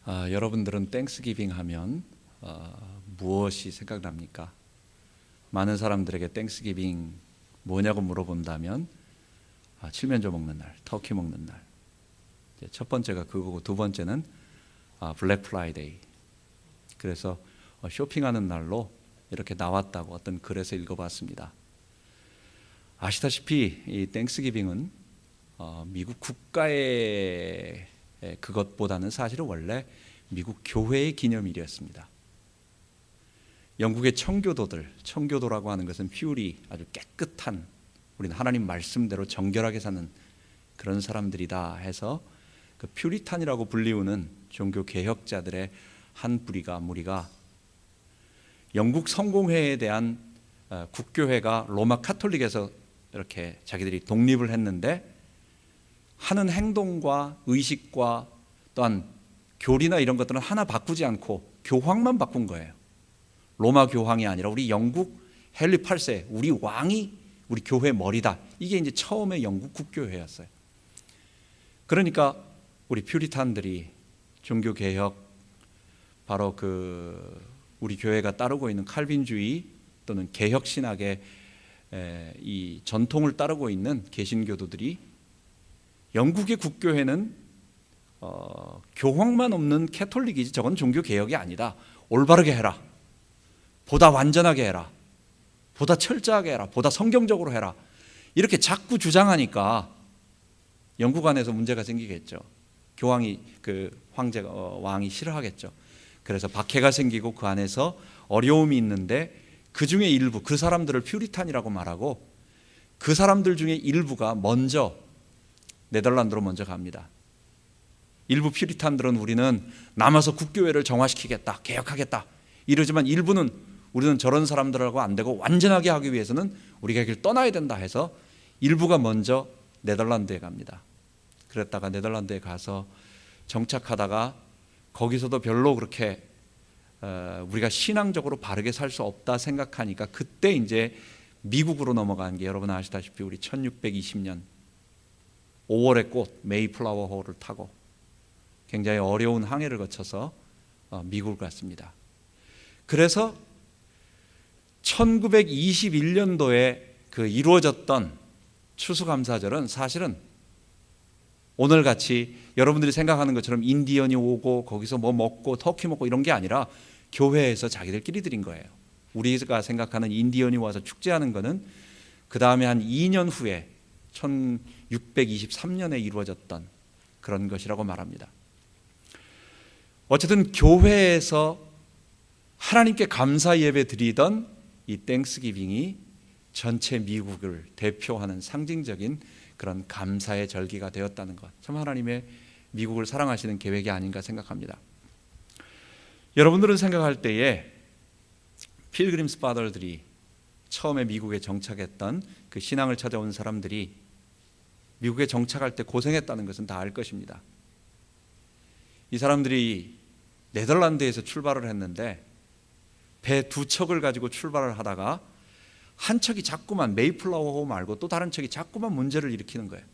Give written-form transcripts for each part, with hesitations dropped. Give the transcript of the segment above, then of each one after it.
여러분들은 땡스기빙 하면 무엇이 생각납니까? 많은 사람들에게 땡스기빙 뭐냐고 물어본다면 칠면조 먹는 날, 터키 먹는 날. 첫 번째가 그거고, 두 번째는 블랙 프라이데이. 그래서 쇼핑하는 날로 이렇게 나왔다고 어떤 글에서 읽어봤습니다. 아시다시피 이 땡스기빙은 미국 국가의 그것보다는 사실은 원래 미국 교회의 기념일이었습니다. 영국의 청교도라고 하는 것은 퓨리, 아주 깨끗한, 우리는 하나님 말씀대로 정결하게 사는 그런 사람들이다 해서 그 퓨리탄이라고 불리우는 종교 개혁자들의 한 무리가 영국 성공회에 대한 국교회가 로마 카톨릭에서 이렇게 자기들이 독립을 했는데 하는 행동과 의식과 또한 교리나 이런 것들은 하나 바꾸지 않고 교황만 바꾼 거예요. 로마 교황이 아니라 우리 영국 헨리 8세, 우리 왕이 우리 교회 머리다. 이게 이제 처음에 영국 국교회였어요. 그러니까 우리 퓨리탄들이 종교 개혁, 바로 우리 교회가 따르고 있는 칼빈주의 또는 개혁 신학의 이 전통을 따르고 있는 개신교도들이 영국의 국교회는 교황만 없는 캐톨릭이지 저건 종교 개혁이 아니다. 올바르게 해라. 보다 완전하게 해라. 보다 철저하게 해라. 보다 성경적으로 해라. 이렇게 자꾸 주장하니까 영국 안에서 문제가 생기겠죠. 교황이 왕이 싫어하겠죠. 그래서 박해가 생기고 그 안에서 어려움이 있는데 그 중에 일부, 그 사람들을 퓨리탄이라고 말하고 그 사람들 중에 일부가 먼저 네덜란드로 먼저 갑니다. 일부 퓨리탄들은 우리는 남아서 국교회를 정화시키겠다, 개혁하겠다 이러지만 일부는 우리는 저런 사람들하고 안 되고 완전하게 하기 위해서는 우리가 이 길 떠나야 된다 해서 일부가 먼저 네덜란드에 갑니다. 그랬다가 네덜란드에 가서 정착하다가 거기서도 별로 그렇게 우리가 신앙적으로 바르게 살 수 없다 생각하니까 그때 이제 미국으로 넘어간 게 여러분 아시다시피 우리 1620년 5월의 꽃 메이플라워 호를 타고 굉장히 어려운 항해를 거쳐서 미국을 갔습니다. 그래서 1921년도에 이루어졌던 추수감사절은 사실은 오늘같이 여러분들이 생각하는 것처럼 인디언이 오고 거기서 뭐 먹고 터키 먹고 이런 게 아니라 교회에서 자기들끼리 드린 거예요. 우리가 생각하는 인디언이 와서 축제하는 거는 그 다음에 한 2년 후에 1623년에 이루어졌던 그런 것이라고 말합니다. 어쨌든 교회에서 하나님께 감사 예배 드리던 이 땡스기빙이 전체 미국을 대표하는 상징적인 그런 감사의 절기가 되었다는 것, 참 하나님의 미국을 사랑하시는 계획이 아닌가 생각합니다. 여러분들은 생각할 때에 필그림스 파더들이 처음에 미국에 정착했던 그 신앙을 찾아온 사람들이 미국에 정착할 때 고생했다는 것은 다 알 것입니다. 이 사람들이 네덜란드에서 출발을 했는데 배 두 척을 가지고 출발을 하다가 한 척이 자꾸만 메이플라워호 말고 또 다른 척이 자꾸만 문제를 일으키는 거예요.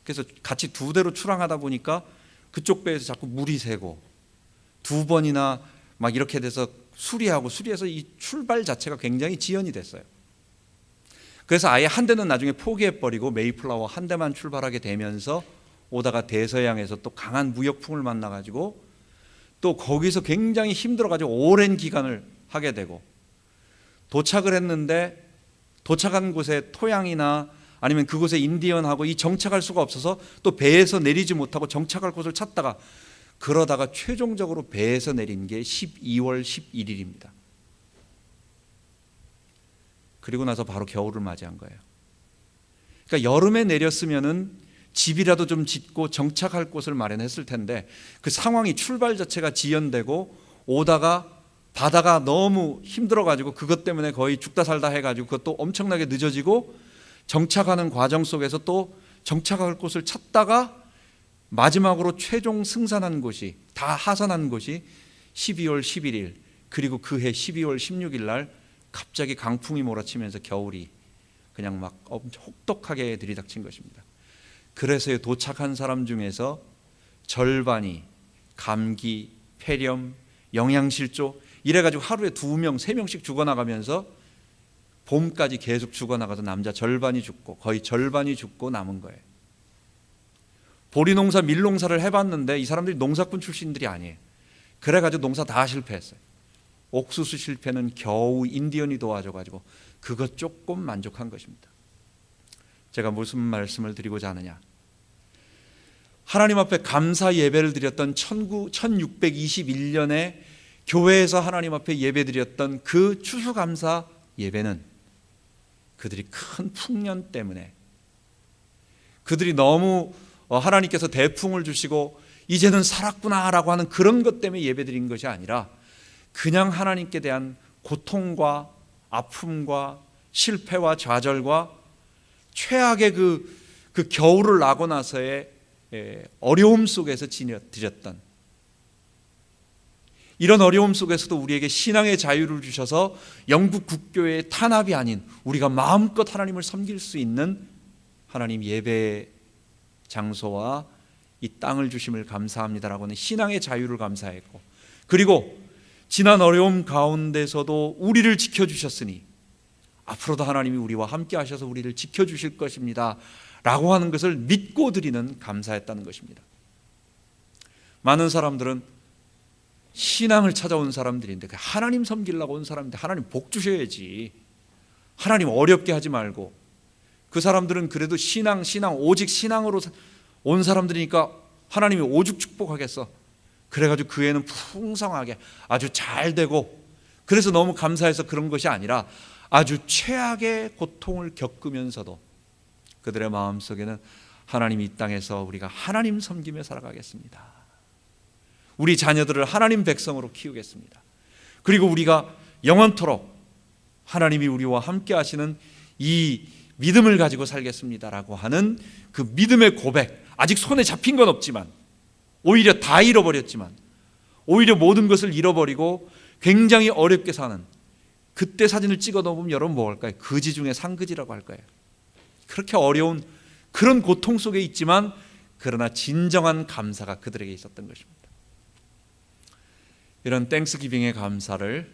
그래서 같이 두 대로 출항하다 보니까 그쪽 배에서 자꾸 물이 새고 두 번이나 막 이렇게 돼서 수리해서 이 출발 자체가 굉장히 지연이 됐어요. 그래서 아예 한 대는 나중에 포기해버리고 메이플라워 한 대만 출발하게 되면서 오다가 대서양에서 또 강한 무역풍을 만나가지고 또 거기서 굉장히 힘들어가지고 오랜 기간을 하게 되고 도착을 했는데 도착한 곳에 토양이나 아니면 그곳에 인디언하고 이 정착할 수가 없어서 또 배에서 내리지 못하고 정착할 곳을 찾다가 그러다가 최종적으로 배에서 내린 게 12월 11일입니다. 그리고 나서 바로 겨울을 맞이한 거예요. 그러니까 여름에 내렸으면은 집이라도 좀 짓고 정착할 곳을 마련했을 텐데 그 상황이 출발 자체가 지연되고 오다가 바다가 너무 힘들어가지고 그것 때문에 거의 죽다 살다 해가지고 그것도 엄청나게 늦어지고 정착하는 과정 속에서 또 정착할 곳을 찾다가 마지막으로 최종 승산한 곳이 다 하산한 곳이 12월 11일 그리고 그해 12월 16일 날 갑자기 강풍이 몰아치면서 겨울이 그냥 막 혹독하게 들이닥친 것입니다. 그래서 도착한 사람 중에서 절반이 감기, 폐렴, 영양실조 이래가지고 하루에 2명, 3명씩 죽어나가면서 봄까지 계속 죽어나가서 남자 절반이 죽고 거의 절반이 죽고 남은 거예요. 보리농사, 밀농사를 해봤는데 이 사람들이 농사꾼 출신들이 아니에요. 그래가지고 농사 다 실패했어요. 옥수수 실패는 겨우 인디언이 도와줘가지고 그것 조금 만족한 것입니다. 제가 무슨 말씀을 드리고자 하느냐, 하나님 앞에 감사 예배를 드렸던 1621년에 교회에서 하나님 앞에 예배 드렸던 그 추수감사 예배는 그들이 큰 풍년 때문에, 그들이 너무 하나님께서 대풍을 주시고 이제는 살았구나라고 하는 그런 것 때문에 예배 드린 것이 아니라 그냥 하나님께 대한 고통과 아픔과 실패와 좌절과 최악의 그 겨울을 나고 나서의 어려움 속에서 드렸던, 이런 어려움 속에서도 우리에게 신앙의 자유를 주셔서 영국 국교의 탄압이 아닌 우리가 마음껏 하나님을 섬길 수 있는 하나님 예배 장소와 이 땅을 주심을 감사합니다라고 하는 신앙의 자유를 감사했고, 그리고 지난 어려움 가운데서도 우리를 지켜주셨으니 앞으로도 하나님이 우리와 함께 하셔서 우리를 지켜주실 것입니다 라고 하는 것을 믿고 드리는 감사였다는 것입니다. 많은 사람들은 신앙을 찾아온 사람들인데 하나님 섬기려고 온 사람인데 하나님 복 주셔야지, 하나님 어렵게 하지 말고, 그 사람들은 그래도 신앙 오직 신앙으로 온 사람들이니까 하나님이 오죽 축복하겠어, 그래가지고 그 애는 풍성하게 아주 잘 되고, 그래서 너무 감사해서 그런 것이 아니라 아주 최악의 고통을 겪으면서도 그들의 마음속에는 하나님이 이 땅에서 우리가 하나님 섬기며 살아가겠습니다, 우리 자녀들을 하나님 백성으로 키우겠습니다, 그리고 우리가 영원토록 하나님이 우리와 함께 하시는 이 믿음을 가지고 살겠습니다라고 하는 그 믿음의 고백, 아직 손에 잡힌 건 없지만 오히려 다 잃어버렸지만 오히려 모든 것을 잃어버리고 굉장히 어렵게 사는, 그때 사진을 찍어 놓으면 여러분 뭐 할까요? 거지 중에 상거지라고 할 거예요. 그렇게 어려운 그런 고통 속에 있지만 그러나 진정한 감사가 그들에게 있었던 것입니다. 이런 땡스기빙의 감사를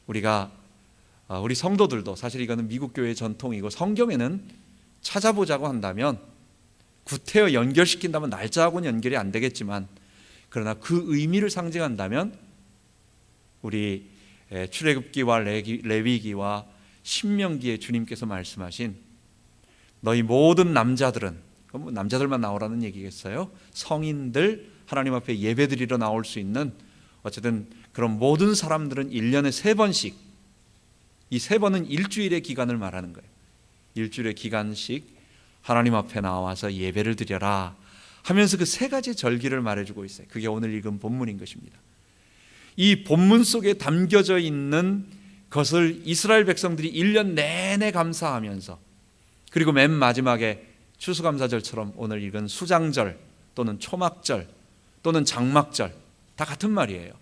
우리 성도들도, 사실 이거는 미국 교회의 전통이고 성경에는 찾아보자고 한다면 구태여 연결시킨다면 날짜하고는 연결이 안 되겠지만, 그러나 그 의미를 상징한다면 우리 출애굽기와 레위기와 신명기에 주님께서 말씀하신 너희 모든 남자들은, 그럼 남자들만 나오라는 얘기겠어요? 성인들 하나님 앞에 예배드리러 나올 수 있는 어쨌든 그런 모든 사람들은 1년에 3번씩, 이 3번은 일주일의 기간을 말하는 거예요. 일주일의 기간씩 하나님 앞에 나와서 예배를 드려라 하면서 그 3가지 절기를 말해주고 있어요. 그게 오늘 읽은 본문인 것입니다. 이 본문 속에 담겨져 있는 것을 이스라엘 백성들이 1년 내내 감사하면서, 그리고 맨 마지막에 추수감사절처럼 오늘 읽은 수장절 또는 초막절 또는 장막절 다 같은 말이에요.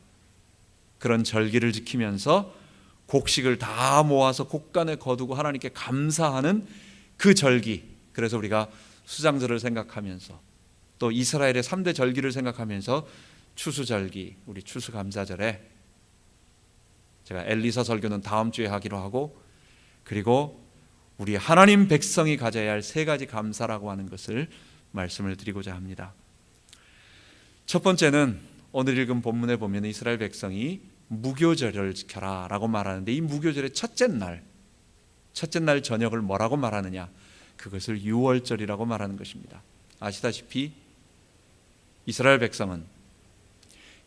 그런 절기를 지키면서 곡식을 다 모아서 곡간에 거두고 하나님께 감사하는 그 절기, 그래서 우리가 수장절을 생각하면서 또 이스라엘의 3대 절기를 생각하면서 추수절기, 우리 추수감사절에 제가 엘리사 설교는 다음 주에 하기로 하고, 그리고 우리 하나님 백성이 가져야 할 3가지 감사라고 하는 것을 말씀을 드리고자 합니다. 첫 번째는 오늘 읽은 본문에 보면 이스라엘 백성이 무교절을 지켜라 라고 말하는데, 이 무교절의 첫째 날 저녁을 뭐라고 말하느냐, 그것을 유월절이라고 말하는 것입니다. 아시다시피 이스라엘 백성은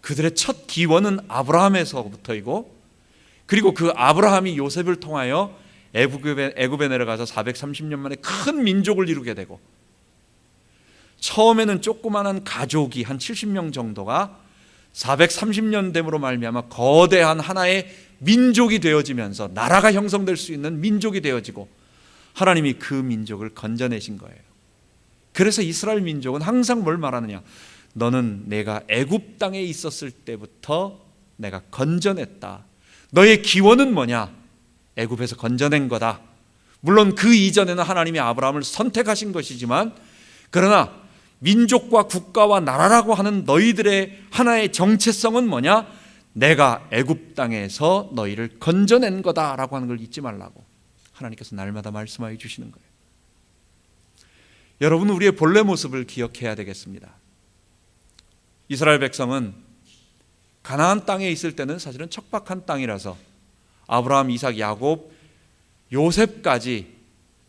그들의 첫 기원은 아브라함에서부터이고, 그리고 그 아브라함이 요셉을 통하여 애굽에 내려가서 430년 만에 큰 민족을 이루게 되고, 처음에는 조그마한 가족이 한 70명 정도가 430년 됨으로 말미암아 거대한 하나의 민족이 되어지면서 나라가 형성될 수 있는 민족이 되어지고, 하나님이 그 민족을 건져내신 거예요. 그래서 이스라엘 민족은 항상 뭘 말하느냐, 너는 내가 애굽 땅에 있었을 때부터 내가 건져냈다. 너의 기원은 뭐냐? 애굽에서 건져낸 거다. 물론 그 이전에는 하나님이 아브라함을 선택하신 것이지만, 그러나 민족과 국가와 나라라고 하는 너희들의 하나의 정체성은 뭐냐? 내가 애굽 땅에서 너희를 건져낸 거다라고 하는 걸 잊지 말라고 하나님께서 날마다 말씀하여 주시는 거예요. 여러분, 우리의 본래 모습을 기억해야 되겠습니다. 이스라엘 백성은 가나안 땅에 있을 때는 사실은 척박한 땅이라서 아브라함, 이삭, 야곱, 요셉까지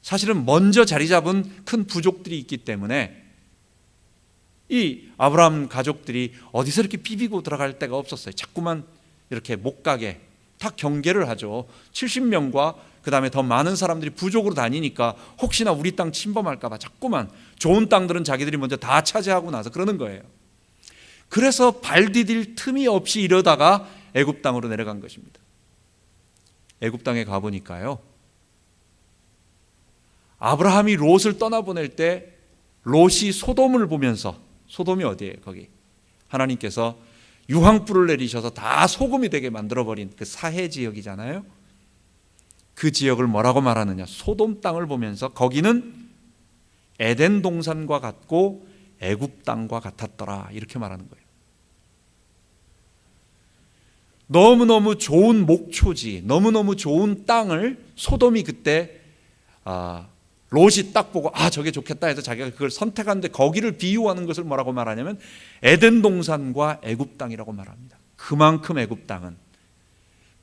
사실은 먼저 자리 잡은 큰 부족들이 있기 때문에 이 아브라함 가족들이 어디서 이렇게 비비고 들어갈 데가 없었어요. 자꾸만 이렇게 못 가게 다 경계를 하죠. 70명과 그 다음에 더 많은 사람들이 부족으로 다니니까 혹시나 우리 땅 침범할까 봐 자꾸만 좋은 땅들은 자기들이 먼저 다 차지하고 나서 그러는 거예요. 그래서 발 디딜 틈이 없이 이러다가 애굽 땅으로 내려간 것입니다. 애굽 땅에 가보니까요, 아브라함이 롯을 떠나보낼 때 롯이 소돔을 보면서, 소돔이 어디예요? 거기 하나님께서 유황불을 내리셔서 다 소금이 되게 만들어버린 그 사해 지역이잖아요. 그 지역을 뭐라고 말하느냐? 소돔 땅을 보면서 거기는 에덴 동산과 같고 애굽 땅과 같았더라, 이렇게 말하는 거예요. 너무너무 좋은 목초지, 너무너무 좋은 땅을 소돔이 그때 롯이 딱 보고 저게 좋겠다 해서 자기가 그걸 선택하는데 거기를 비유하는 것을 뭐라고 말하냐면 에덴 동산과 애굽 땅이라고 말합니다. 그만큼 애굽 땅은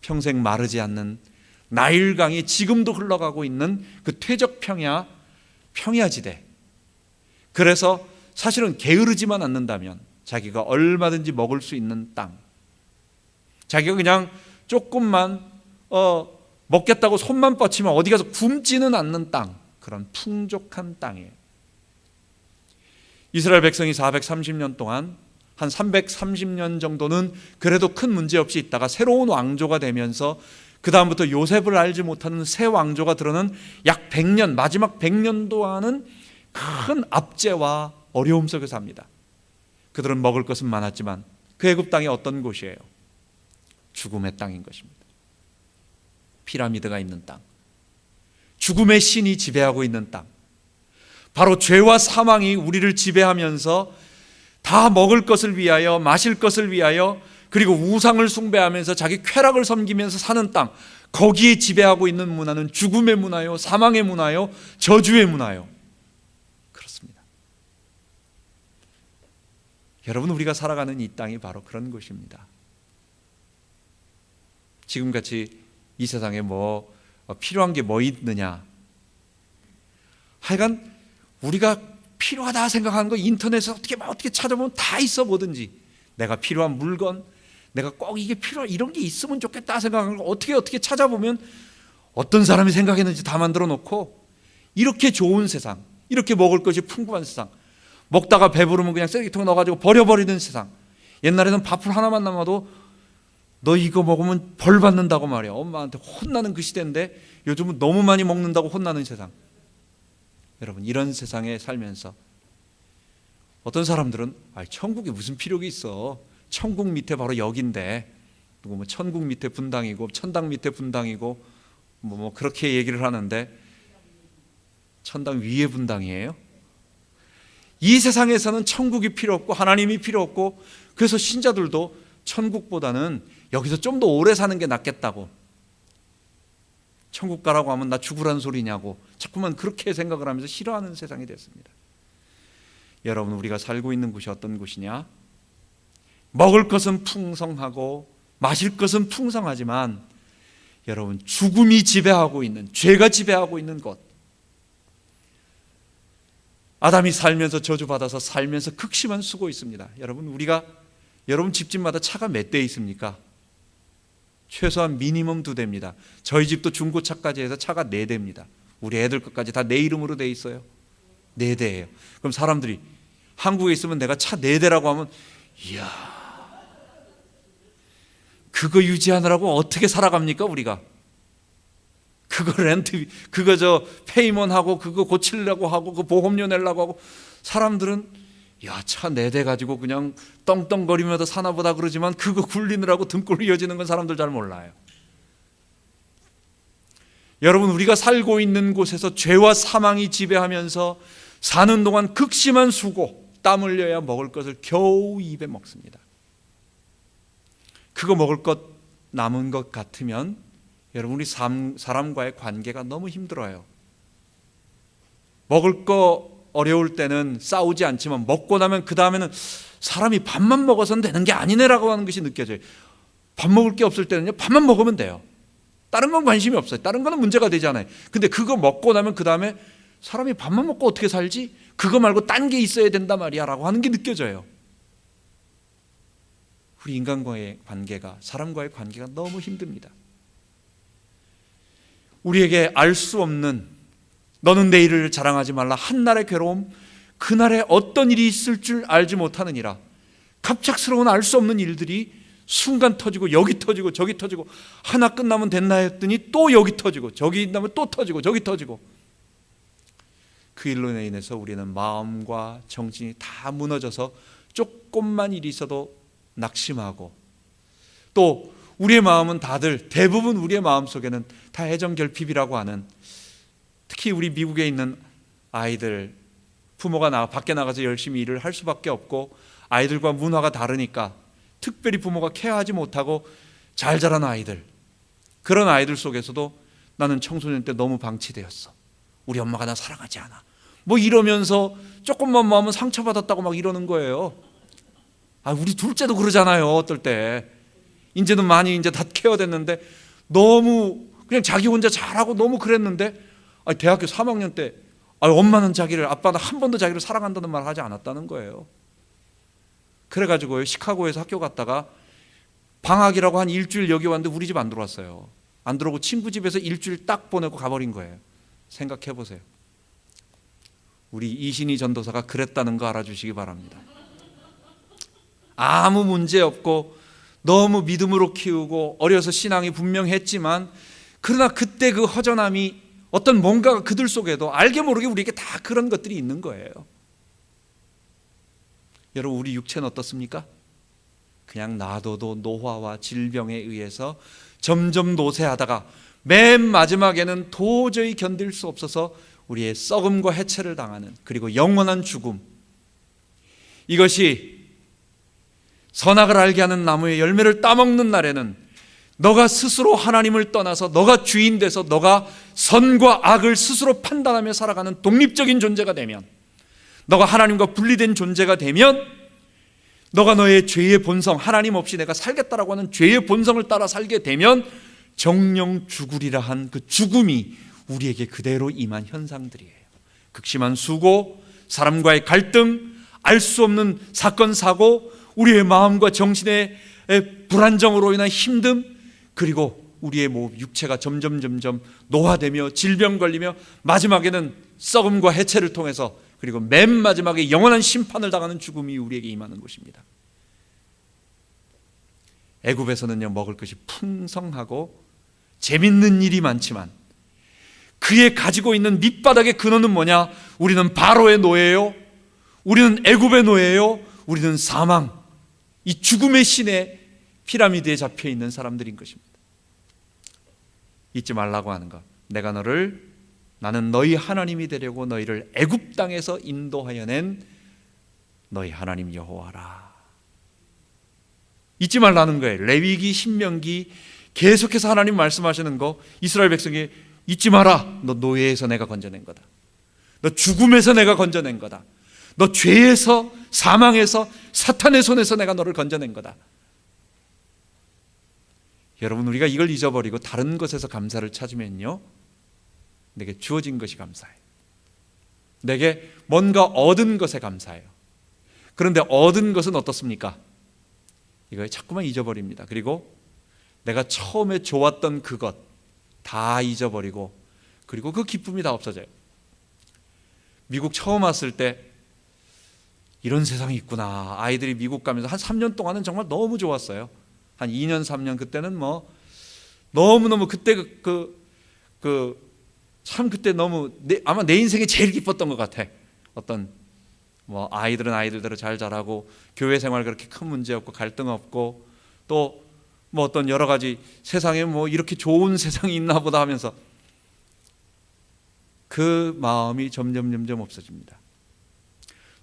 평생 마르지 않는 나일강이 지금도 흘러가고 있는 그 퇴적 평야지대. 그래서 사실은 게으르지만 않는다면 자기가 얼마든지 먹을 수 있는 땅, 자기가 그냥 조금만 먹겠다고 손만 뻗치면 어디 가서 굶지는 않는 땅, 그런 풍족한 땅이에요. 이스라엘 백성이 430년 동안 한 330년 정도는 그래도 큰 문제 없이 있다가 새로운 왕조가 되면서 그 다음부터 요셉을 알지 못하는 새 왕조가 들어는 약 100년, 마지막 100년 동안은 큰 압제와 어려움 속에서 삽니다. 그들은 먹을 것은 많았지만 그 애굽 땅이 어떤 곳이에요? 죽음의 땅인 것입니다. 피라미드가 있는 땅, 죽음의 신이 지배하고 있는 땅, 바로 죄와 사망이 우리를 지배하면서 다 먹을 것을 위하여, 마실 것을 위하여, 그리고 우상을 숭배하면서 자기 쾌락을 섬기면서 사는 땅, 거기에 지배하고 있는 문화는 죽음의 문화요, 사망의 문화요, 저주의 문화요. 그렇습니다. 여러분, 우리가 살아가는 이 땅이 바로 그런 곳입니다. 지금같이 이 세상에 필요한 게 뭐 있느냐? 하여간 우리가 필요하다 생각하는 거 인터넷에서 어떻게 찾아보면 다 있어. 뭐든지 내가 필요한 물건, 내가 꼭 이게 이런 게 있으면 좋겠다 생각하는 거 어떻게 찾아보면 어떤 사람이 생각했는지 다 만들어 놓고, 이렇게 좋은 세상, 이렇게 먹을 것이 풍부한 세상, 먹다가 배부르면 그냥 쓰레기통에 넣어가지고 버려버리는 세상. 옛날에는 밥풀 하나만 남아도 너 이거 먹으면 벌 받는다고 말이야. 엄마한테 혼나는 그 시대인데 요즘은 너무 많이 먹는다고 혼나는 세상. 여러분, 이런 세상에 살면서 어떤 사람들은 천국에 무슨 필요가 있어, 천국 밑에 바로 여긴데, 누구 천국 밑에 분당이고 천당 밑에 분당이고 그렇게 얘기를 하는데, 천당 위에 분당이에요? 이 세상에서는 천국이 필요 없고 하나님이 필요 없고, 그래서 신자들도 천국보다는 여기서 좀 더 오래 사는 게 낫겠다고, 천국 가라고 하면 나 죽으란 소리냐고 자꾸만 그렇게 생각을 하면서 싫어하는 세상이 됐습니다. 여러분, 우리가 살고 있는 곳이 어떤 곳이냐? 먹을 것은 풍성하고 마실 것은 풍성하지만 여러분, 죽음이 지배하고 있는, 죄가 지배하고 있는 곳. 아담이 살면서 저주받아서 살면서 극심한 수고 있습니다. 여러분 집집마다 차가 몇 대 있습니까? 최소한 미니멈 2대입니다. 저희 집도 중고차까지 해서 차가 4대입니다. 우리 애들 것까지 다 내 이름으로 돼 있어요. 4대예요. 그럼 사람들이 한국에 있으면 내가 차 4대라고 하면, 이야, 그거 유지하느라고 어떻게 살아갑니까 우리가? 그거 그거 페이먼하고 그거 고치려고 하고 그 보험료 내려고 하고, 사람들은 차 4대 가지고 그냥 떵떵거리면서 사나보다 그러지만 그거 굴리느라고 등골 이어지는 건 사람들 잘 몰라요. 여러분, 우리가 살고 있는 곳에서 죄와 사망이 지배하면서 사는 동안 극심한 수고, 땀 흘려야 먹을 것을 겨우 입에 먹습니다. 그거 먹을 것 남은 것 같으면 여러분 우리 사람과의 관계가 너무 힘들어요. 먹을 거 어려울 때는 싸우지 않지만 먹고 나면 그 다음에는 사람이 밥만 먹어서는 되는 게 아니네라고 하는 것이 느껴져요. 밥 먹을 게 없을 때는요, 밥만 먹으면 돼요. 다른 건 관심이 없어요. 다른 거는 문제가 되지 않아요. 근데 그거 먹고 나면 그 다음에 사람이 밥만 먹고 어떻게 살지? 그거 말고 딴 게 있어야 된단 말이야 라고 하는 게 느껴져요. 우리 인간과의 관계가, 사람과의 관계가 너무 힘듭니다. 우리에게 알 수 없는, 너는 내일을 자랑하지 말라, 한날의 괴로움, 그날에 어떤 일이 있을 줄 알지 못하느니라. 갑작스러운 알 수 없는 일들이 순간 터지고 여기 터지고 저기 터지고, 하나 끝나면 됐나 했더니 또 여기 터지고 저기 있다면 또 터지고 저기 터지고, 그 일로 인해서 우리는 마음과 정신이 다 무너져서 조금만 일이 있어도 낙심하고, 또 우리의 마음은 대부분 우리의 마음속에는 다 애정결핍이라고 하는, 특히 우리 미국에 있는 아이들, 부모가 밖에 나가서 열심히 일을 할 수밖에 없고 아이들과 문화가 다르니까 특별히 부모가 케어하지 못하고 잘 자란 아이들, 그런 아이들 속에서도 나는 청소년 때 너무 방치되었어, 우리 엄마가 나 사랑하지 않아, 뭐 이러면서 조금만 마음은 상처받았다고 막 이러는 거예요. 우리 둘째도 그러잖아요. 어떨 때 이제는 많이 이제 다 케어됐는데 너무 그냥 자기 혼자 잘하고 너무 그랬는데, 대학교 3학년 때 엄마는 아빠는 한 번도 자기를 사랑한다는 말 하지 않았다는 거예요. 그래가지고 시카고에서 학교 갔다가 방학이라고 한 일주일 여기 왔는데 우리 집 안 들어왔어요. 안 들어오고 친구 집에서 일주일 딱 보내고 가버린 거예요. 생각해 보세요. 우리 이신희 전도사가 그랬다는 거 알아주시기 바랍니다. 아무 문제 없고 너무 믿음으로 키우고 어려서 신앙이 분명했지만, 그러나 그때 그 허전함이, 어떤 뭔가가 그들 속에도 알게 모르게 우리에게 다 그런 것들이 있는 거예요. 여러분, 우리 육체는 어떻습니까? 그냥 놔둬도 노화와 질병에 의해서 점점 노쇠하다가 맨 마지막에는 도저히 견딜 수 없어서 우리의 썩음과 해체를 당하는, 그리고 영원한 죽음, 이것이 선악을 알게 하는 나무의 열매를 따먹는 날에는 너가 스스로 하나님을 떠나서 너가 주인 돼서 너가 선과 악을 스스로 판단하며 살아가는 독립적인 존재가 되면, 너가 하나님과 분리된 존재가 되면, 너가 너의 죄의 본성, 하나님 없이 내가 살겠다라고 하는 죄의 본성을 따라 살게 되면 정령 죽으리라 한 그 죽음이 우리에게 그대로 임한 현상들이에요. 극심한 수고, 사람과의 갈등, 알 수 없는 사건 사고, 우리의 마음과 정신의 불안정으로 인한 힘듦, 그리고 우리의 육체가 점점 노화되며 질병 걸리며 마지막에는 썩음과 해체를 통해서, 그리고 맨 마지막에 영원한 심판을 당하는 죽음이 우리에게 임하는 것입니다. 애굽에서는요, 먹을 것이 풍성하고 재밌는 일이 많지만 그의 가지고 있는 밑바닥의 근원은 뭐냐? 우리는 바로의 노예요, 우리는 애굽의 노예요, 우리는 사망, 이 죽음의 신의 피라미드에 잡혀 있는 사람들인 것입니다. 잊지 말라고 하는 것, 나는 너희 하나님이 되려고 너희를 애굽 땅에서 인도하여 낸 너희 하나님 여호와라. 잊지 말라는 거예요. 레위기, 신명기 계속해서 하나님 말씀하시는 거, 이스라엘 백성이 잊지 마라. 너 노예에서 내가 건져낸 거다. 너 죽음에서 내가 건져낸 거다. 너 죄에서, 사망에서, 사탄의 손에서 내가 너를 건져낸 거다. 여러분, 우리가 이걸 잊어버리고 다른 것에서 감사를 찾으면요, 내게 주어진 것이 감사해요. 내게 뭔가 얻은 것에 감사해요. 그런데 얻은 것은 어떻습니까? 이걸 자꾸만 잊어버립니다. 그리고 내가 처음에 좋았던 그것 다 잊어버리고, 그리고 그 기쁨이 다 없어져요. 미국 처음 왔을 때 이런 세상이 있구나. 아이들이 미국 가면서 한 3년 동안은 정말 너무 좋았어요. 한 2년 3년 그때는 너무너무 그때 참 그때 너무 아마 내 인생에 제일 기뻤던 것 같아. 어떤 아이들은 아이들대로 잘 자라고 교회 생활 그렇게 큰 문제 없고 갈등 없고, 또 어떤 여러 가지 세상에 이렇게 좋은 세상이 있나 보다 하면서 그 마음이 점점 없어집니다.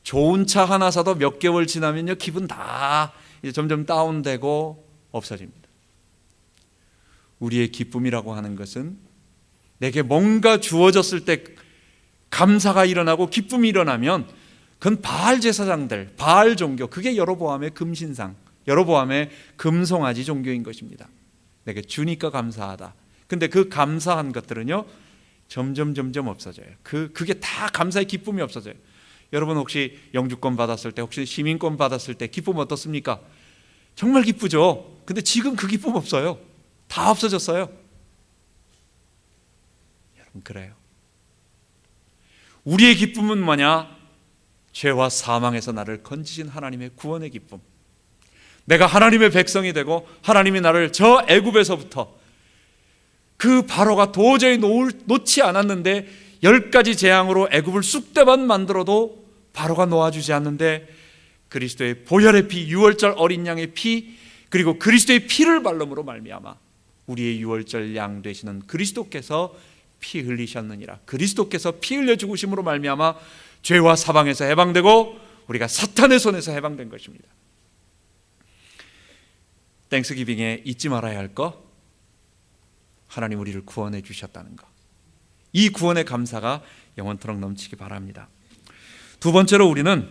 좋은 차 하나 사도 몇 개월 지나면요, 기분 다 이제 점점 다운되고 없어집니다. 우리의 기쁨이라고 하는 것은 내게 뭔가 주어졌을 때 감사가 일어나고 기쁨이 일어나면 그건 바알 제사장들, 바알 종교, 그게 여로보암의 금신상, 여로보암의 금송아지 종교인 것입니다. 내게 주니까 감사하다. 근데 그 감사한 것들은요, 점점 없어져요. 그게 다 감사의 기쁨이 없어져요. 여러분 혹시 영주권 받았을 때, 혹시 시민권 받았을 때 기쁨 어떻습니까? 정말 기쁘죠. 근데 지금 그 기쁨 없어요. 다 없어졌어요. 여러분 그래요. 우리의 기쁨은 뭐냐? 죄와 사망에서 나를 건지신 하나님의 구원의 기쁨. 내가 하나님의 백성이 되고 하나님이 나를 저 애굽에서부터, 그 바로가 도저히 놓지 않았는데 10가지 재앙으로 애굽을 쑥대밭 만들어도 바로가 놓아주지 않는데 그리스도의 보혈의 피, 유월절 어린 양의 피, 그리고 그리스도의 피를 발름으로 말미암아 우리의 유월절 양 되시는 그리스도께서 피 흘리셨느니라. 그리스도께서 피 흘려 죽으심으로 말미암아 죄와 사방에서 해방되고 우리가 사탄의 손에서 해방된 것입니다. 땡스기빙에 잊지 말아야 할 거, 하나님 우리를 구원해 주셨다는 거, 이 구원의 감사가 영원토록 넘치기 바랍니다. 두 번째로 우리는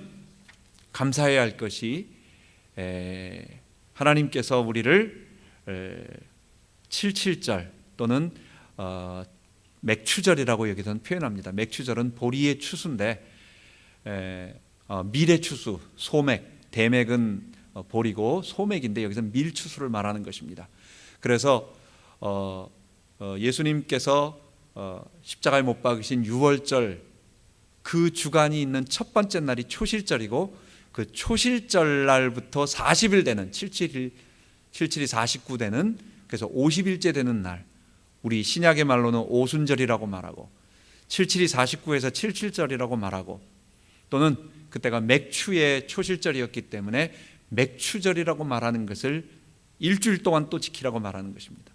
감사해야 할 것이, 하나님께서 우리를 77절 또는 맥추절이라고 여기서는 표현합니다. 맥추절은 보리의 추수인데 밀의 추수, 소맥, 대맥은 보리고 소맥인데 여기서 밀추수를 말하는 것입니다. 그래서 예수님께서 십자가에 못 박으신 유월절 그 주간이 있는 첫 번째 날이 초실절이고, 그 초실절 날부터 40일 되는 77이 49 되는, 그래서 50일째 되는 날, 우리 신약의 말로는 오순절이라고 말하고 77이 49에서 77절이라고 말하고, 또는 그때가 맥추의 초실절이었기 때문에 맥추절이라고 말하는 것을 일주일 동안 또 지키라고 말하는 것입니다.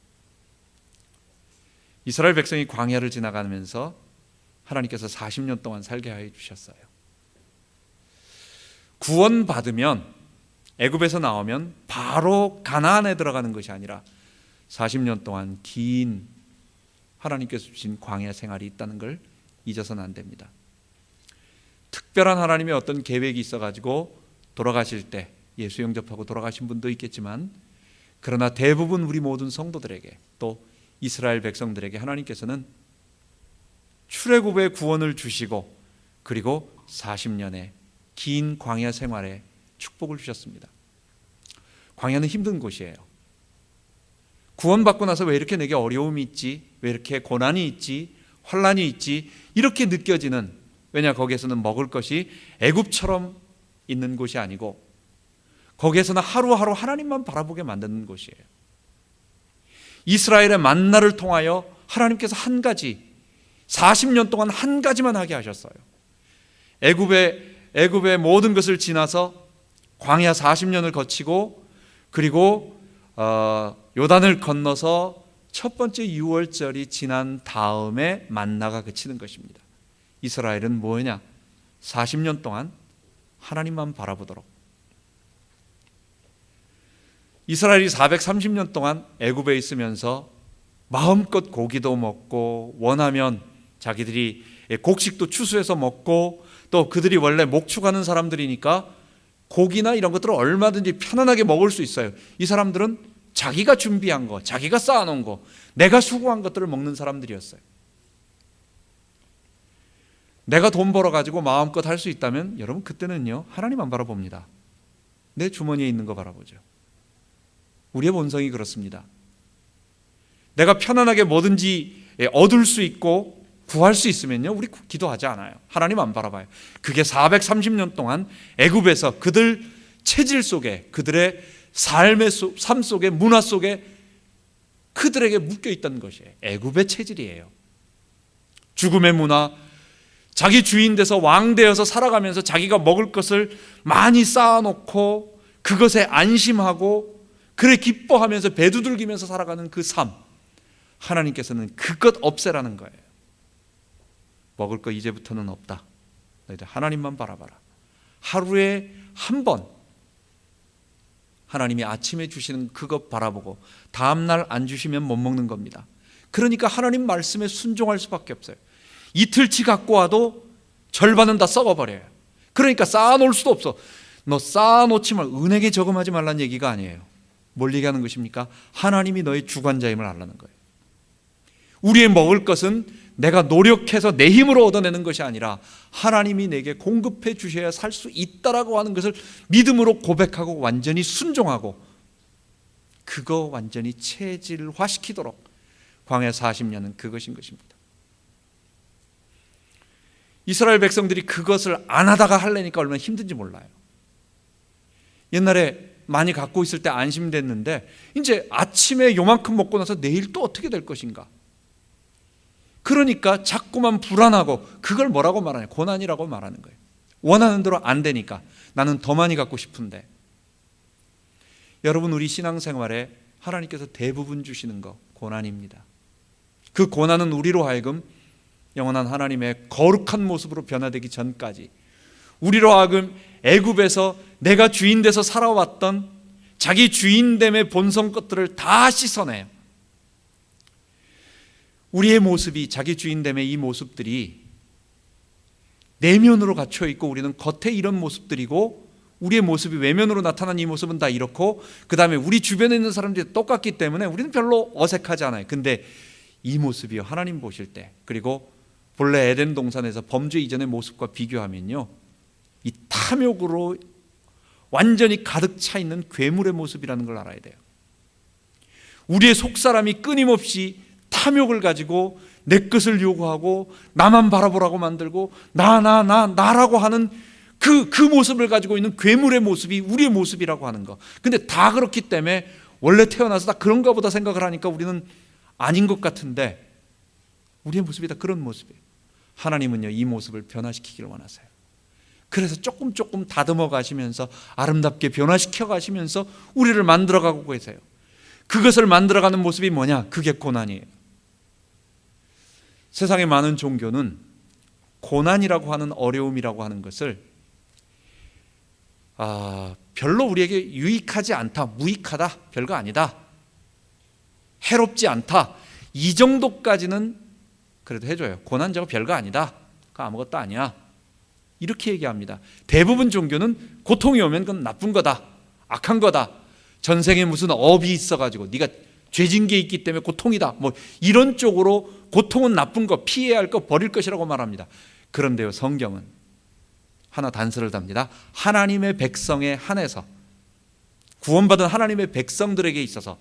이스라엘 백성이 광야를 지나가면서 하나님께서 40년 동안 살게 하여 주셨어요. 구원받으면, 애굽에서 나오면 바로 가나안에 들어가는 것이 아니라 40년 동안 긴 하나님께서 주신 광야 생활이 있다는 걸 잊어서는 안 됩니다. 특별한 하나님의 어떤 계획이 있어가지고 돌아가실 때 예수 영접하고 돌아가신 분도 있겠지만, 그러나 대부분 우리 모든 성도들에게, 또 이스라엘 백성들에게 하나님께서는 출애굽의 구원을 주시고 그리고 40년의 긴 광야 생활에 축복을 주셨습니다. 광야는 힘든 곳이에요. 구원받고 나서 왜 이렇게 내게 어려움이 있지? 왜 이렇게 고난이 있지? 환난이 있지? 이렇게 느껴지는, 왜냐, 거기에서는 먹을 것이 애굽처럼 있는 곳이 아니고 거기에서는 하루하루 하나님만 바라보게 만드는 곳이에요. 이스라엘의 만나를 통하여 하나님께서 한 가지, 40년 동안 한 가지만 하게 하셨어요. 애굽의 모든 것을 지나서 광야 40년을 거치고, 그리고 요단을 건너서 첫 번째 유월절이 지난 다음에 만나가 그치는 것입니다. 이스라엘은 뭐냐? 40년 동안 하나님만 바라보도록. 이스라엘이 430년 동안 애굽에 있으면서 마음껏 고기도 먹고, 원하면 자기들이 곡식도 추수해서 먹고, 또 그들이 원래 목축하는 사람들이니까 고기나 이런 것들을 얼마든지 편안하게 먹을 수 있어요. 이 사람들은 자기가 준비한 거, 자기가 쌓아놓은 거, 내가 수고한 것들을 먹는 사람들이었어요. 내가 돈 벌어가지고 마음껏 할 수 있다면 여러분 그때는요, 하나님 안 바라봅니다. 내 주머니에 있는 거 바라보죠. 우리의 본성이 그렇습니다. 내가 편안하게 뭐든지 얻을 수 있고 구할 수 있으면요, 우리 기도하지 않아요. 하나님 안 바라봐요. 그게 430년 동안 애굽에서 그들 체질 속에, 그들의 삶 속에, 문화 속에 그들에게 묶여있던 것이에요. 애굽의 체질이에요. 죽음의 문화, 자기 주인 돼서 왕 되어서 살아가면서 자기가 먹을 것을 많이 쌓아놓고 그것에 안심하고 그래 기뻐하면서 배두들기면서 살아가는 그 삶, 하나님께서는 그것 없애라는 거예요. 먹을 거 이제부터는 없다. 너희들 하나님만 바라봐라. 하루에 한 번 하나님이 아침에 주시는 그것 바라보고 다음날 안 주시면 못 먹는 겁니다. 그러니까 하나님 말씀에 순종할 수밖에 없어요. 이틀치 갖고 와도 절반은 다 썩어버려요. 그러니까 쌓아놓을 수도 없어. 너 쌓아놓지 말, 은행에 저금하지 말라는 얘기가 아니에요. 뭘 얘기하는 것입니까? 하나님이 너의 주관자임을 알라는 거예요. 우리의 먹을 것은 내가 노력해서 내 힘으로 얻어내는 것이 아니라 하나님이 내게 공급해 주셔야 살 수 있다라고 하는 것을 믿음으로 고백하고 완전히 순종하고 그거 완전히 체질화시키도록 광야 40년은 그것인 것입니다. 이스라엘 백성들이 그것을 안 하다가 하려니까 얼마나 힘든지 몰라요. 옛날에 많이 갖고 있을 때 안심됐는데 이제 아침에 요만큼 먹고 나서 내일 또 어떻게 될 것인가. 그러니까 자꾸만 불안하고 그걸 뭐라고 말하냐? 고난이라고 말하는 거예요. 원하는 대로 안 되니까 나는 더 많이 갖고 싶은데. 여러분, 우리 신앙생활에 하나님께서 대부분 주시는 거 고난입니다. 그 고난은 우리로 하여금 영원한 하나님의 거룩한 모습으로 변화되기 전까지 우리로 하여금 애굽에서 내가 주인 돼서 살아왔던 자기 주인됨의 본성 것들을 다 씻어내요. 우리의 모습이 자기 주인됨의 이 모습들이 내면으로 갇혀 있고 우리는 겉에 이런 모습들이고 우리의 모습이 외면으로 나타난 이 모습은 다 이렇고 그 다음에 우리 주변에 있는 사람들이 똑같기 때문에 우리는 별로 어색하지 않아요. 근데 이 모습이요, 하나님 보실 때, 그리고 본래 에덴 동산에서 범죄 이전의 모습과 비교하면요, 이 탐욕으로 완전히 가득 차 있는 괴물의 모습이라는 걸 알아야 돼요. 우리의 속사람이 끊임없이 탐욕을 가지고 내 것을 요구하고 나만 바라보라고 만들고 나라고 하는 그 모습을 가지고 있는 괴물의 모습이 우리의 모습이라고 하는 거. 근데 다 그렇기 때문에 원래 태어나서 다 그런가 보다 생각을 하니까 우리는 아닌 것 같은데 우리의 모습이 다 그런 모습이에요. 하나님은요, 이 모습을 변화시키기를 원하세요. 그래서 조금 다듬어 가시면서 아름답게 변화시켜 가시면서 우리를 만들어가고 계세요. 그것을 만들어가는 모습이 뭐냐? 그게 고난이에요. 세상의 많은 종교는 고난이라고 하는 어려움이라고 하는 것을 별로 우리에게 유익하지 않다, 무익하다, 별거 아니다, 해롭지 않다, 이 정도까지는 그래도 해줘요. 고난 저거 별거 아니다, 그거 아무것도 아니야, 이렇게 얘기합니다. 대부분 종교는 고통이 오면 그건 나쁜 거다, 악한 거다, 전생에 무슨 업이 있어가지고 네가 죄진 게 있기 때문에 고통이다, 뭐 이런 쪽으로 고통은 나쁜 거, 피해야 할 거, 버릴 것이라고 말합니다. 그런데요, 성경은 하나 단서를 답니다. 하나님의 백성에 한해서, 구원받은 하나님의 백성들에게 있어서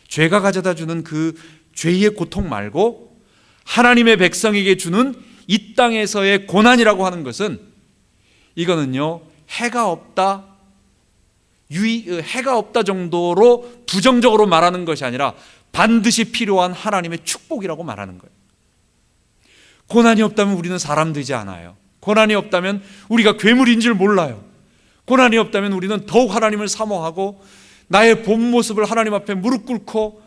죄가 가져다 주는 그 죄의 고통 말고 하나님의 백성에게 주는 이 땅에서의 고난이라고 하는 것은, 이거는요, 해가 없다 정도로 부정적으로 말하는 것이 아니라 반드시 필요한 하나님의 축복이라고 말하는 거예요. 고난이 없다면 우리는 사람 되지 않아요. 고난이 없다면 우리가 괴물인 줄 몰라요. 고난이 없다면 우리는 더욱 하나님을 사모하고 나의 본 모습을 하나님 앞에 무릎 꿇고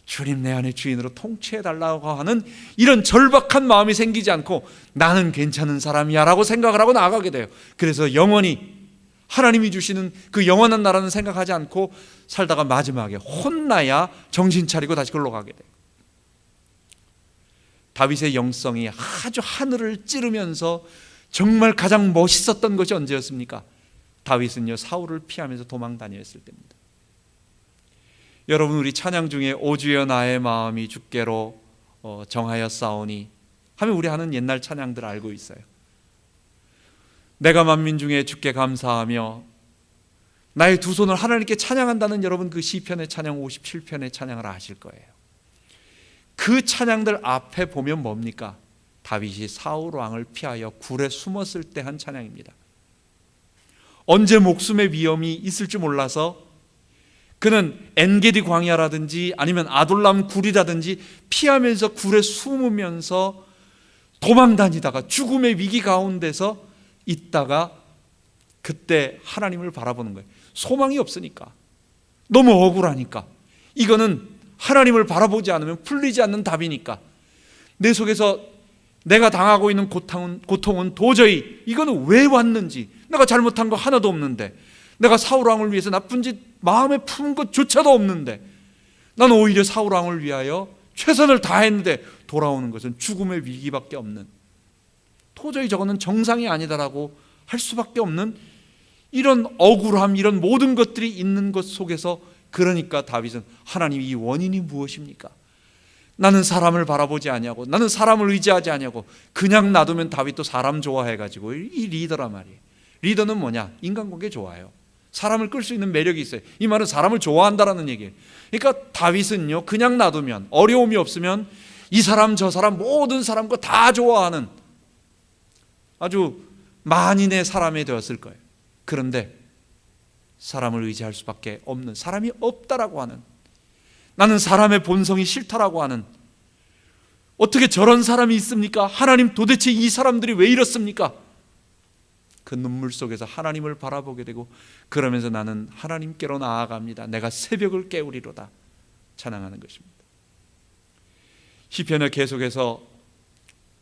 주님, 내 안의 주인으로 통치해달라고 하는 이런 절박한 마음이 생기지 않고 나는 괜찮은 사람이야 라고 생각을 하고 나아가게 돼요. 그래서 영원히 하나님이 주시는 그 영원한 나라는 생각하지 않고 살다가 마지막에 혼나야 정신 차리고 다시 걸로 가게 돼요. 다윗의 영성이 아주 하늘을 찌르면서 정말 가장 멋있었던 것이 언제였습니까? 다윗은요, 사울을 피하면서 도망 다녔을 때입니다. 여러분, 우리 찬양 중에 오 주여 나의 마음이 주께로 정하였사오니 하면 우리 하는 옛날 찬양들 알고 있어요. 내가 만민 중에 주께 감사하며 나의 두 손을 하나님께 찬양한다는 여러분 그 시편의 찬양 57편의 찬양을 아실 거예요. 그 찬양들 앞에 보면 뭡니까? 다윗이 사울 왕을 피하여 굴에 숨었을 때 한 찬양입니다. 언제 목숨의 위험이 있을지 몰라서 그는 엔게디 광야라든지 아니면 아둘람 굴이라든지 피하면서 굴에 숨으면서 도망 다니다가 죽음의 위기 가운데서 있다가 그때 하나님을 바라보는 거예요. 소망이 없으니까, 너무 억울하니까, 이거는 하나님을 바라보지 않으면 풀리지 않는 답이니까, 내 속에서 내가 당하고 있는 고통은 도저히 이거는 왜 왔는지, 내가 잘못한 거 하나도 없는데, 내가 사울왕을 위해서 나쁜 짓 마음에 품은 것조차도 없는데, 나는 오히려 사울왕을 위하여 최선을 다했는데 돌아오는 것은 죽음의 위기밖에 없는, 도저히 저거는 정상이 아니다라고 할 수밖에 없는 이런 억울함, 이런 모든 것들이 있는 것 속에서, 그러니까 다윗은 하나님, 이 원인이 무엇입니까? 나는 사람을 바라보지 아니하고 나는 사람을 의지하지 아니하고 그냥 놔두면 다윗도 사람 좋아해가지고 이 리더란 말이에요. 리더는 뭐냐? 인간관계 좋아해요. 사람을 끌 수 있는 매력이 있어요. 이 말은 사람을 좋아한다라는 얘기예요. 그러니까 다윗은요, 그냥 놔두면, 어려움이 없으면 이 사람 저 사람 모든 사람과 다 좋아하는 아주 만인의 사람이 되었을 거예요. 그런데 사람을 의지할 수밖에 없는, 사람이 없다라고 하는, 나는 사람의 본성이 싫다라고 하는, 어떻게 저런 사람이 있습니까? 하나님, 도대체 이 사람들이 왜 이렇습니까? 그 눈물 속에서 하나님을 바라보게 되고, 그러면서 나는 하나님께로 나아갑니다. 내가 새벽을 깨우리로다 찬양하는 것입니다. 시편을 계속해서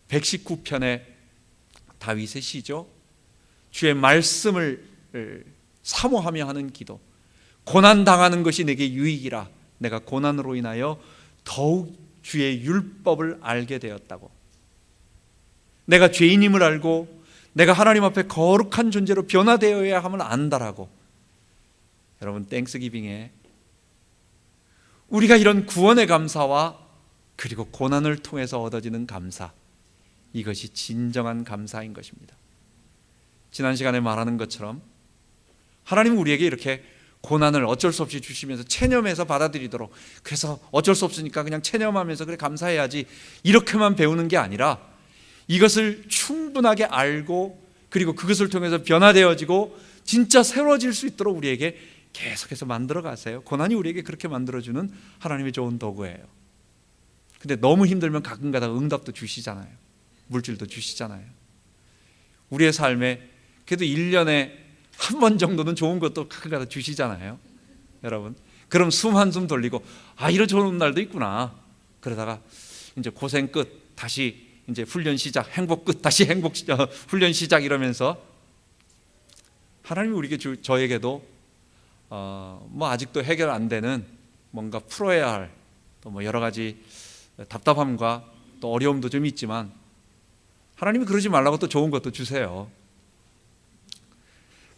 119편의 다윗의 시죠. 주의 말씀을 사모하며 하는 기도. 고난당하는 것이 내게 유익이라. 내가 고난으로 인하여 더욱 주의 율법을 알게 되었다고. 내가 죄인임을 알고 내가 하나님 앞에 거룩한 존재로 변화되어야 함을 안다라고. 여러분, 땡스기빙에 우리가 이런 구원의 감사와 그리고 고난을 통해서 얻어지는 감사, 이것이 진정한 감사인 것입니다. 지난 시간에 말하는 것처럼 하나님은 우리에게 이렇게 고난을 어쩔 수 없이 주시면서 체념해서 받아들이도록, 그래서 어쩔 수 없으니까 그냥 체념하면서 그래 감사해야지, 이렇게만 배우는 게 아니라 이것을 충분하게 알고 그리고 그것을 통해서 변화되어지고 진짜 새로워질 수 있도록 우리에게 계속해서 만들어 가세요. 고난이 우리에게 그렇게 만들어주는 하나님의 좋은 도구예요. 근데 너무 힘들면 가끔가다 응답도 주시잖아요. 물질도 주시잖아요. 우리의 삶에 그래도 1년에 한 번 정도는 좋은 것도 가끔가다 주시잖아요. 여러분, 그럼 숨 한숨 돌리고, 아, 이런 좋은 날도 있구나. 그러다가 이제 고생 끝, 다시 이제 훈련 시작, 행복 끝, 다시 훈련 시작, 이러면서 하나님이 우리에게 저에게도 뭐 아직도 해결 안 되는 뭔가 풀어야 할 또 뭐 여러 가지 답답함과 또 어려움도 좀 있지만, 하나님이 그러지 말라고 또 좋은 것도 주세요.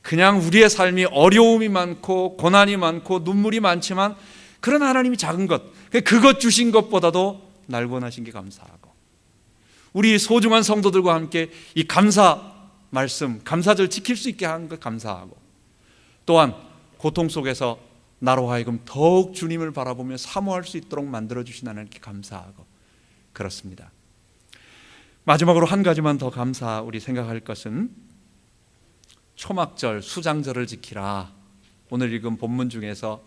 그냥 우리의 삶이 어려움이 많고 고난이 많고 눈물이 많지만, 그러나 하나님이 작은 것, 그것 주신 것보다도 날 원하신 게 감사하고, 우리 소중한 성도들과 함께 이 감사 말씀, 감사절 지킬 수 있게 한 것 감사하고, 또한 고통 속에서 나로 하여금 더욱 주님을 바라보며 사모할 수 있도록 만들어주신 하나님께 감사하고, 그렇습니다. 마지막으로 한 가지만 더 우리 생각할 것은, 초막절, 수장절을 지키라. 오늘 읽은 본문 중에서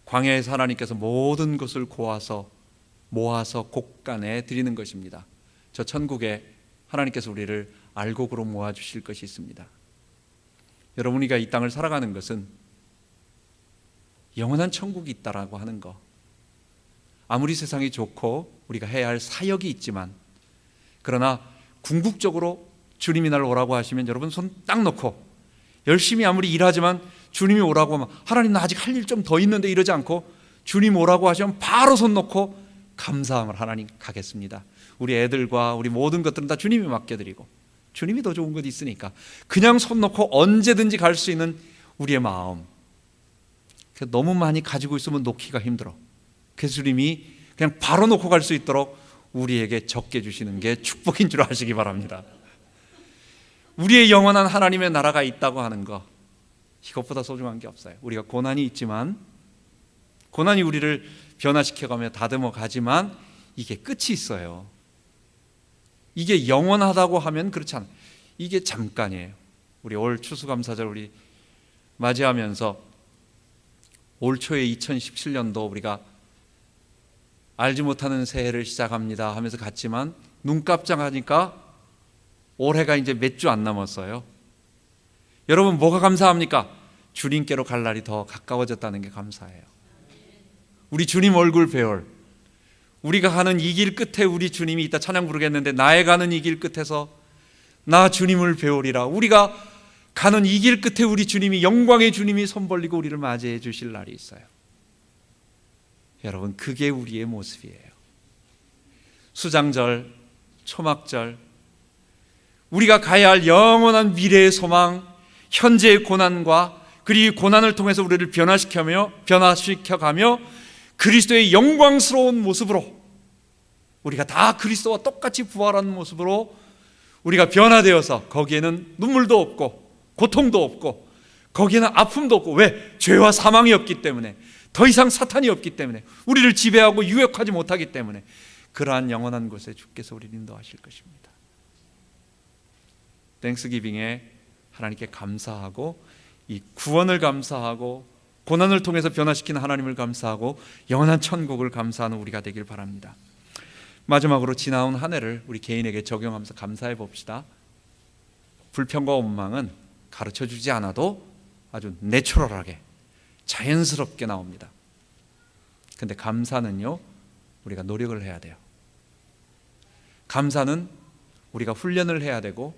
광야에서 하나님께서 모든 것을 모아서 곳간에 드리는 것입니다. 저 천국에 하나님께서 우리를 알곡으로 모아주실 것이 있습니다. 여러분, 우리가 이 땅을 살아가는 것은 영원한 천국이 있다라고 하는 거, 아무리 세상이 좋고 우리가 해야 할 사역이 있지만, 그러나 궁극적으로 주님이 날 오라고 하시면 여러분 손 딱 놓고, 열심히 아무리 일하지만 주님이 오라고 하면, 하나님 나 아직 할 일 좀 더 있는데, 이러지 않고 주님 오라고 하시면 바로 손 놓고 감사함을, 하나님 가겠습니다. 우리 애들과 우리 모든 것들은 다 주님이 맡겨드리고, 주님이 더 좋은 것 있으니까 그냥 손 놓고 언제든지 갈 수 있는 우리의 마음, 너무 많이 가지고 있으면 놓기가 힘들어. 그래서 주님이 그냥 바로 놓고 갈 수 있도록 우리에게 적게 주시는 게 축복인 줄 아시기 바랍니다. 우리의 영원한 하나님의 나라가 있다고 하는 거, 이것보다 소중한 게 없어요. 우리가 고난이 있지만, 고난이 우리를 변화시켜가며 다듬어 가지만 이게 끝이 있어요. 이게 영원하다고 하면 그렇지 않아요. 이게 잠깐이에요. 우리 올 추수감사절 우리 맞이하면서 올 초에 2017년도 우리가 알지 못하는 새해를 시작합니다 하면서 갔지만, 눈 깜짝하니까 올해가 이제 몇 주 안 남았어요. 여러분, 뭐가 감사합니까? 주님께로 갈 날이 더 가까워졌다는 게 감사해요. 우리 주님 얼굴 배울, 우리가 가는 이 길 끝에 우리 주님이 있다 찬양 부르겠는데, 나의 가는 이 길 끝에서 나 주님을 배우리라. 우리가 가는 이 길 끝에 우리 주님이, 영광의 주님이 손 벌리고 우리를 맞이해 주실 날이 있어요. 여러분, 그게 우리의 모습이에요. 수장절, 초막절, 우리가 가야 할 영원한 미래의 소망, 현재의 고난과 그리고 고난을 통해서 우리를 변화시켜가며 그리스도의 영광스러운 모습으로, 우리가 다 그리스도와 똑같이 부활한 모습으로 우리가 변화되어서, 거기에는 눈물도 없고 고통도 없고 거기에는 아픔도 없고, 왜? 죄와 사망이 없기 때문에, 더 이상 사탄이 없기 때문에, 우리를 지배하고 유혹하지 못하기 때문에, 그러한 영원한 곳에 주께서 우리를 인도하실 것입니다. 땡스기빙에 하나님께 감사하고, 이 구원을 감사하고, 고난을 통해서 변화시키는 하나님을 감사하고, 영원한 천국을 감사하는 우리가 되길 바랍니다. 마지막으로 지나온 한 해를 우리 개인에게 적용하면서 감사해 봅시다. 불평과 원망은 가르쳐주지 않아도 아주 내추럴하게, 자연스럽게 나옵니다. 근데 감사는요, 우리가 노력을 해야 돼요. 감사는 우리가 훈련을 해야 되고,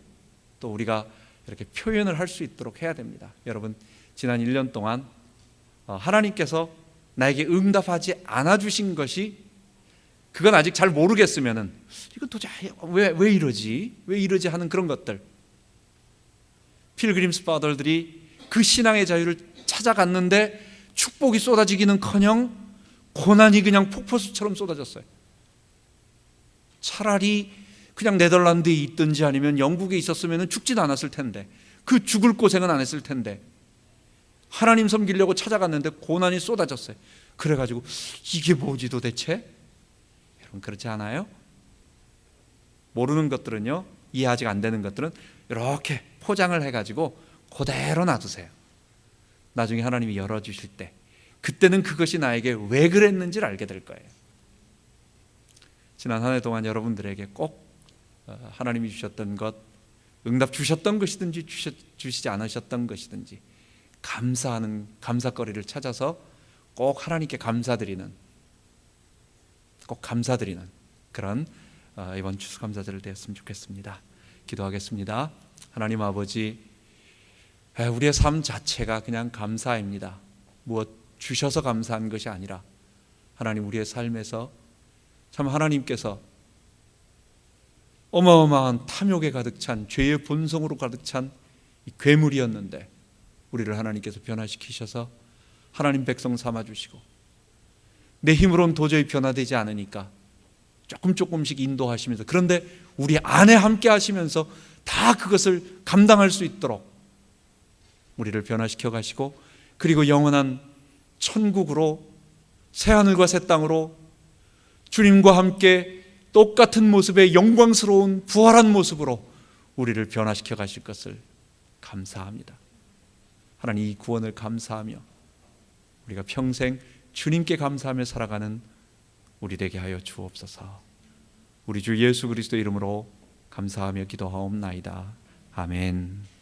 또 우리가 이렇게 표현을 할 수 있도록 해야 됩니다. 여러분, 지난 1년 동안 하나님께서 나에게 응답하지 않아 주신 것이, 그건 아직 잘 모르겠으면은, 이건 도대체 왜 이러지? 왜 이러지? 하는 그런 것들, 필그림스 파더들이 그 신앙의 자유를 찾아갔는데 축복이 쏟아지기는커녕 고난이 그냥 폭포수처럼 쏟아졌어요. 차라리 그냥 네덜란드에 있든지 아니면 영국에 있었으면 죽지도 않았을 텐데, 그 죽을 고생은 안 했을 텐데, 하나님 섬기려고 찾아갔는데 고난이 쏟아졌어요. 그래가지고 이게 뭐지 도대체? 여러분, 그렇지 않아요? 모르는 것들은요, 이해 아직 안 되는 것들은 이렇게 포장을 해가지고 그대로 놔두세요. 나중에 하나님이 열어주실 때, 그때는 그것이 나에게 왜 그랬는지를 알게 될 거예요. 지난 한 해 동안 여러분들에게 꼭 하나님이 주셨던 것, 응답 주셨던 것이든지 주시지 않으셨던 것이든지 감사하는, 감사거리를 찾아서 꼭 하나님께 감사드리는, 꼭 감사드리는 그런 이번 추수감사절을 되었으면 좋겠습니다. 기도하겠습니다. 하나님 아버지, 우리의 삶 자체가 그냥 감사입니다. 무엇 주셔서 감사한 것이 아니라, 하나님, 우리의 삶에서 참 하나님께서 어마어마한 탐욕에 가득 찬, 죄의 본성으로 가득 찬 괴물이었는데, 우리를 하나님께서 변화시키셔서 하나님 백성 삼아주시고, 내 힘으로는 도저히 변화되지 않으니까 조금씩 인도하시면서, 그런데 우리 안에 함께 하시면서 다 그것을 감당할 수 있도록 우리를 변화시켜 가시고, 그리고 영원한 천국으로, 새하늘과 새 땅으로 주님과 함께 똑같은 모습의 영광스러운 부활한 모습으로 우리를 변화시켜 가실 것을 감사합니다. 하나님, 이 구원을 감사하며 우리가 평생 주님께 감사하며 살아가는 우리 되게 하여 주옵소서. 우리 주 예수 그리스도 이름으로 감사하며 기도하옵나이다. 아멘.